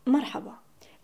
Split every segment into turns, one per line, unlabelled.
مرحبا.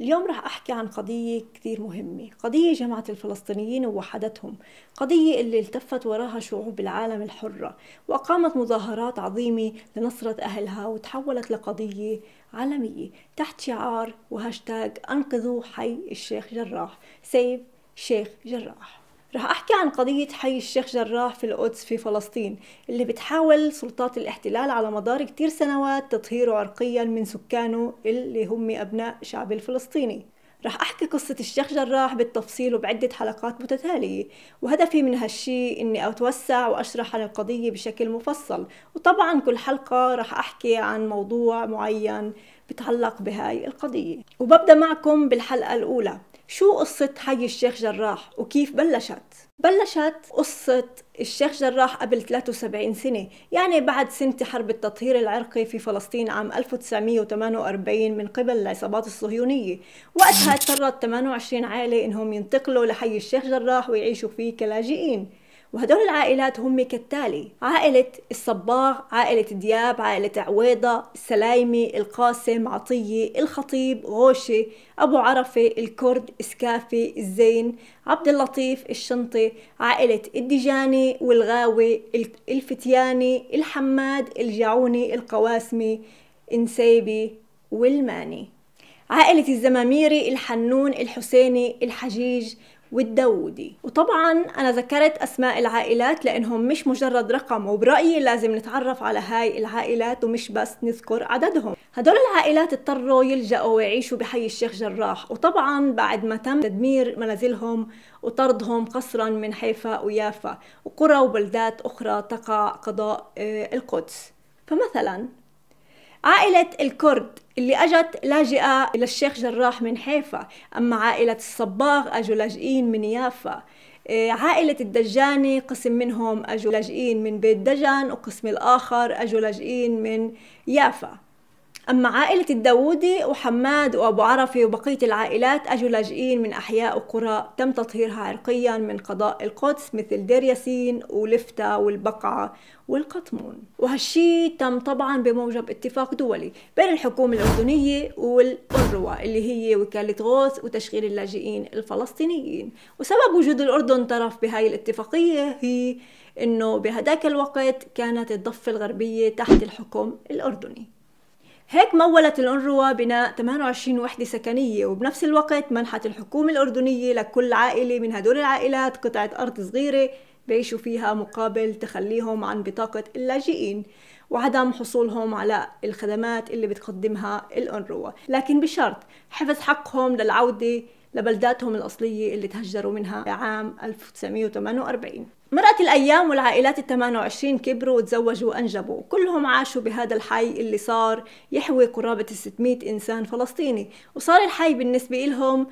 اليوم راح أحكي عن قضية كثير مهمة، قضية جمعت الفلسطينيين ووحدتهم، قضية اللي التفت وراها شعوب العالم الحرة وأقامت مظاهرات عظيمة لنصرة أهلها وتحولت لقضية عالمية تحت شعار وهاشتاج أنقذوا حي الشيخ جراح، سيف شيخ جراح. رح أحكي عن قضية حي الشيخ جراح في القدس في فلسطين اللي بتحاول سلطات الاحتلال على مدار كتير سنوات تطهيره عرقيا من سكانه اللي هم أبناء شعب الفلسطيني. رح أحكي قصة الشيخ جراح بالتفصيل وبعدة حلقات متتالية، وهدفي من هالشي إني أتوسع وأشرح عن القضية بشكل مفصل، وطبعا كل حلقة رح أحكي عن موضوع معين بتعلق بهاي القضية. وببدأ معكم بالحلقة الأولى، شو قصة حي الشيخ جراح وكيف بلشت؟ بلشت قصة الشيخ جراح قبل 73 سنة، يعني بعد سنة حرب التطهير العرقي في فلسطين عام 1948 من قبل العصابات الصهيونية. وقتها اضطرت 28 عائلة إنهم ينتقلوا لحي الشيخ جراح ويعيشوا فيه كلاجئين. وهدول العائلات هم كالتالي: عائلة الصباغ، عائلة دياب، عائلة عويضة، السلايمي، القاسم، عطية، الخطيب، غوشة، أبو عرفة، الكرد، إسكافي، الزين، عبد اللطيف، الشنطي، عائلة الدجاني والغاوي، الفتياني، الحماد، الجعوني، القواسمي، انسيبي والماني، عائلة الزماميري، الحنون، الحسيني، الحجيج والداودي. وطبعا أنا ذكرت أسماء العائلات لأنهم مش مجرد رقم، وبرأيي لازم نتعرف على هاي العائلات ومش بس نذكر عددهم. هدول العائلات اضطروا يلجأوا ويعيشوا بحي الشيخ جراح، وطبعا بعد ما تم تدمير منازلهم وطردهم قسرا من حيفا ويافا وقرى وبلدات أخرى تقع قضاء القدس. فمثلا عائلة الكرد اللي أجت لاجئة إلى الشيخ جراح من حيفا، أما عائلة الصباغ أجوا لاجئين من يافا. عائلة الدجاني قسم منهم أجوا لاجئين من بيت دجن، وقسم الآخر أجوا لاجئين من يافا. أما عائلة الداودي وحماد وأبو عرفة وبقية العائلات أجوا لاجئين من أحياء وقرى تم تطهيرها عرقيا من قضاء القدس مثل دير ياسين ولفتة والبقعة والقطمون. وهالشي تم طبعا بموجب اتفاق دولي بين الحكومة الأردنية والأونروا اللي هي وكالة غوث وتشغيل اللاجئين الفلسطينيين. وسبب وجود الأردن طرف بهاي الاتفاقية هي إنه بهداك الوقت كانت الضفة الغربية تحت الحكم الأردني. هيك مولت الأونروا بناء 28 وحدة سكنية، وبنفس الوقت منحت الحكومة الأردنية لكل عائلة من هدول العائلات قطعة أرض صغيرة بيعيشوا فيها مقابل تخليهم عن بطاقة اللاجئين وعدم حصولهم على الخدمات اللي بتقدمها الأونروا، لكن بشرط حفظ حقهم للعودة لبلداتهم الأصلية اللي تهجروا منها عام 1948. مرقت الأيام والعائلات ال28 كبروا وتزوجوا وأنجبوا، وكلهم عاشوا بهذا الحي اللي صار يحوي قرابة 600 إنسان فلسطيني، وصار الحي بالنسبة لهم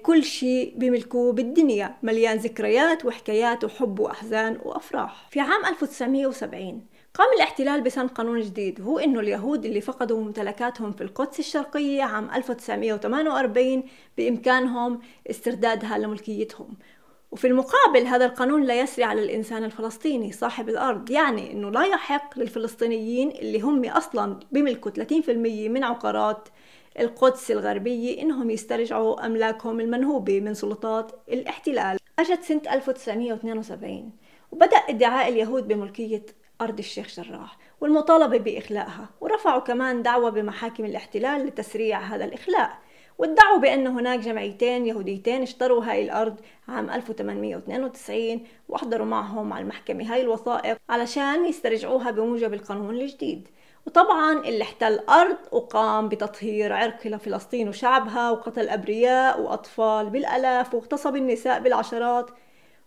كل شيء بملكوه بالدنيا، مليان ذكريات وحكايات وحب وأحزان وأفراح. في عام 1970 قام الاحتلال بسن قانون جديد، هو إنه اليهود اللي فقدوا ممتلكاتهم في القدس الشرقية عام 1948 بإمكانهم استردادها لملكيتهم. وفي المقابل هذا القانون لا يسري على الإنسان الفلسطيني صاحب الأرض، يعني أنه لا يحق للفلسطينيين اللي هم أصلا بملكوا 30% من عقارات القدس الغربية إنهم يسترجعوا أملاكهم المنهوبة من سلطات الاحتلال. أجت سنة 1972 وبدأ ادعاء اليهود بملكية أرض الشيخ جراح والمطالبة بإخلاءها، ورفعوا كمان دعوة بمحاكم الاحتلال لتسريع هذا الإخلاء، وادعوا بأن هناك جمعيتين يهوديتين اشتروا هاي الأرض عام 1892 وأحضروا معهم على المحكمة هاي الوثائق علشان يسترجعوها بموجب القانون الجديد. وطبعا اللي احتل أرض وقام بتطهير عرقي لفلسطين وشعبها وقتل أبرياء وأطفال بالآلاف واغتصب النساء بالعشرات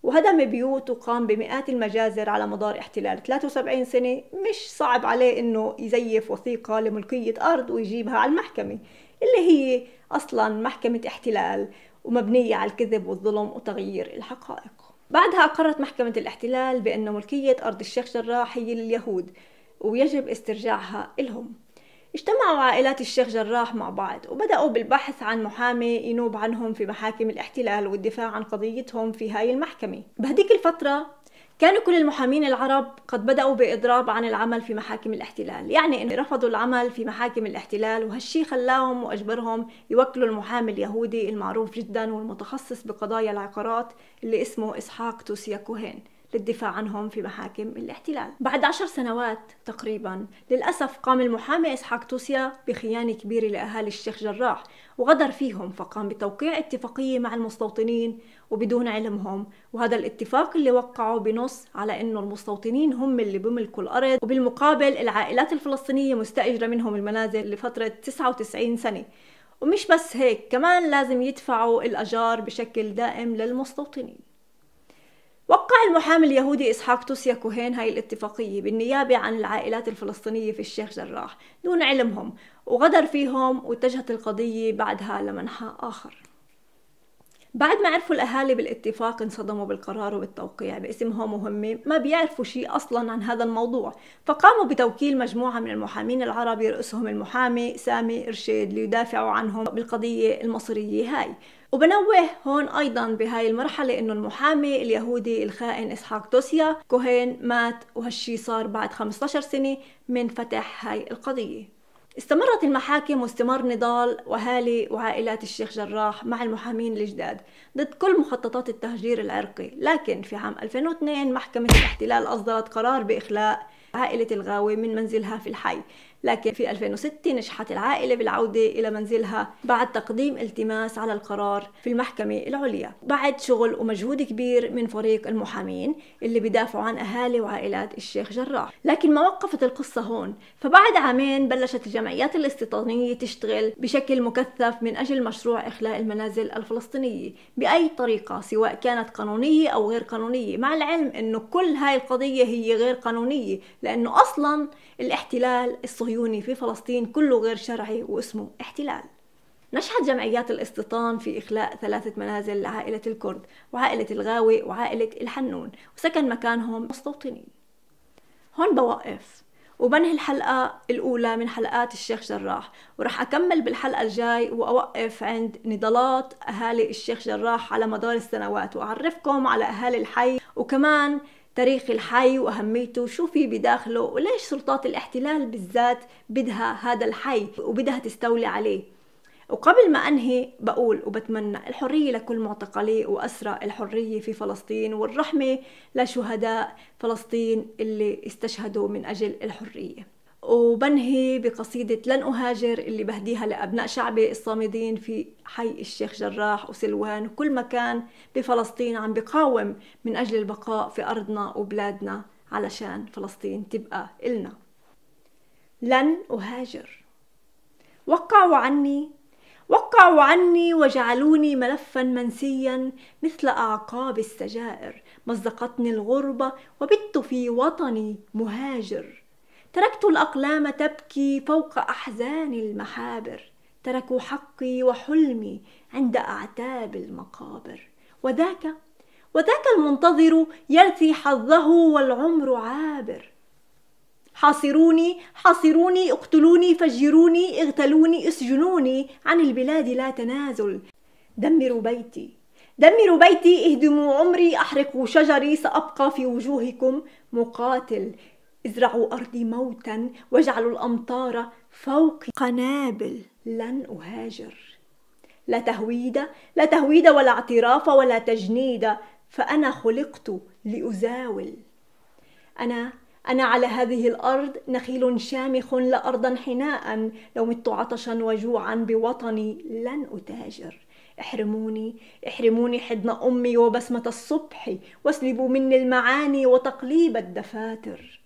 وهدم بيوت وقام بمئات المجازر على مدار احتلال 73 سنة، مش صعب عليه انه يزيف وثيقة لملكية أرض ويجيبها على المحكمة اللي هي أصلا محكمة احتلال ومبنية على الكذب والظلم وتغيير الحقائق. بعدها أقرت محكمة الاحتلال بأن ملكية أرض الشيخ جراح هي لليهود ويجب استرجاعها لهم. اجتمعوا عائلات الشيخ جراح مع بعض وبدأوا بالبحث عن محامي ينوب عنهم في محاكم الاحتلال والدفاع عن قضيتهم في هاي المحكمة. بهديك الفترة كانوا كل المحامين العرب قد بدأوا بإضراب عن العمل في محاكم الاحتلال، يعني إن رفضوا العمل في محاكم الاحتلال، وهالشي خلاهم وأجبرهم يوكلوا المحامي اليهودي المعروف جدا والمتخصص بقضايا العقارات اللي اسمه إسحاق توسيا كوهين للدفاع عنهم في محاكم الاحتلال. بعد 10 سنوات تقريبا للأسف قام المحامي إسحاق توسيا بخيانة كبيرة لأهالي الشيخ جراح وغدر فيهم، فقام بتوقيع اتفاقية مع المستوطنين وبدون علمهم، وهذا الاتفاق اللي وقعه بنص على انه المستوطنين هم اللي بيملكوا الارض، وبالمقابل العائلات الفلسطينية مستأجرة منهم المنازل لفترة 99 سنة. ومش بس هيك، كمان لازم يدفعوا الأجار بشكل دائم للمستوطنين. وقع المحامي اليهودي إسحاق توسيا كوهين هاي الاتفاقية بالنيابة عن العائلات الفلسطينية في الشيخ جراح دون علمهم، وغدر فيهم، واتجهت القضية بعدها لمنحى آخر. بعد ما عرفوا الأهالي بالاتفاق انصدموا بالقرار وبالتوقيع باسمهم، وهم ما بيعرفوا شيء أصلا عن هذا الموضوع، فقاموا بتوكيل مجموعة من المحامين العرب يرأسهم المحامي سامي إرشيد ليدافعوا عنهم بالقضية المصيرية هاي. وبنوه هون أيضا بهاي المرحلة إنه المحامي اليهودي الخائن إسحاق توسيا كوهين مات، وهالشي صار بعد 15 سنة من فتح هاي القضية. استمرت المحاكم واستمر نضال أهالي وعائلات الشيخ جراح مع المحامين الجداد ضد كل مخططات التهجير العرقي، لكن في عام 2002 محكمة الاحتلال أصدرت قرار بإخلاء عائلة الغاوي من منزلها في الحي، لكن في 2006 نجحت العائلة بالعودة إلى منزلها بعد تقديم التماس على القرار في المحكمة العليا، بعد شغل ومجهود كبير من فريق المحامين اللي بيدافعوا عن أهالي وعائلات الشيخ جراح. لكن ما وقفت القصة هون، فبعد عامين بلشت الجمعيات الاستيطانية تشتغل بشكل مكثف من أجل مشروع إخلاء المنازل الفلسطينية بأي طريقة، سواء كانت قانونية أو غير قانونية، مع العلم أنه كل هاي القضية هي غير قانونية، لأنه أصلا الاحتلال الصهيوني في فلسطين كله غير شرعي واسمه احتلال. نجحت جمعيات الاستيطان في إخلاء 3 منازل لعائلة الكرد وعائلة الغاوي وعائلة الحنون، وسكن مكانهم مستوطنين. هون بوقف وبنهي الحلقة الأولى من حلقات الشيخ جراح، ورح أكمل بالحلقة الجاي وأوقف عند نضالات أهالي الشيخ جراح على مدار السنوات، وأعرفكم على أهالي الحي وكمان تاريخ الحي وأهميته، شو في بداخله، وليش سلطات الاحتلال بالذات بدها هذا الحي وبدها تستولي عليه. وقبل ما أنهي بقول وبتمنى الحرية لكل معتقلي وأسرى الحرية في فلسطين، والرحمة لشهداء فلسطين اللي استشهدوا من أجل الحرية. وبنهي بقصيدة لن أهاجر اللي بهديها لأبناء شعبي الصامدين في حي الشيخ جراح وسلوان وكل مكان بفلسطين عم بقاوم من أجل البقاء في أرضنا وبلادنا علشان فلسطين تبقى إلنا. لن أهاجر. وقعوا عني وجعلوني ملفا منسيا مثل أعقاب السجائر، مزقتني الغربة وبت في وطني مهاجر. تركت الأقلام تبكي فوق أحزان المحابر، تركوا حقي وحلمي عند أعتاب المقابر. وذاك المنتظر يرثي حظه والعمر عابر. حاصروني اقتلوني فجروني اغتالوني اسجنوني، عن البلاد لا تنازل. دمروا بيتي اهدموا عمري احرقوا شجري، سأبقى في وجوهكم مقاتل. ازرعوا أرضي موتا واجعلوا الأمطار فوق قنابل. لن أهاجر. لا تهويد ولا اعتراف ولا تجنيد، فأنا خلقت لأزاول. أنا على هذه الأرض نخيل شامخ لا أرضا حناء، لو مت عطشا وجوعا بوطني لن أتاجر. احرموني حضن أمي وبسمة الصبح، واسلبوا مني المعاني وتقليب الدفاتر.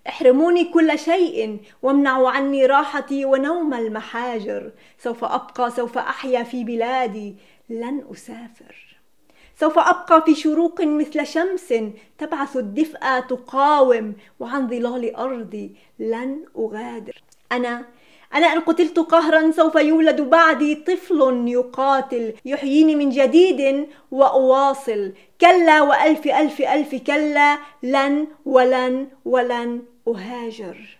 احرموني كل شيء وامنعوا عني راحتي ونوم المحاجر. سوف أحيا في بلادي، لن أسافر. سوف أبقى في شروق مثل شمس تبعث الدفء تقاوم، وعن ظلال أرضي لن أغادر. أنا إن قتلت قهرا سوف يولد بعدي طفل يقاتل، يحييني من جديد وأواصل. كلا وألف ألف ألف كلا، لن أهاجر.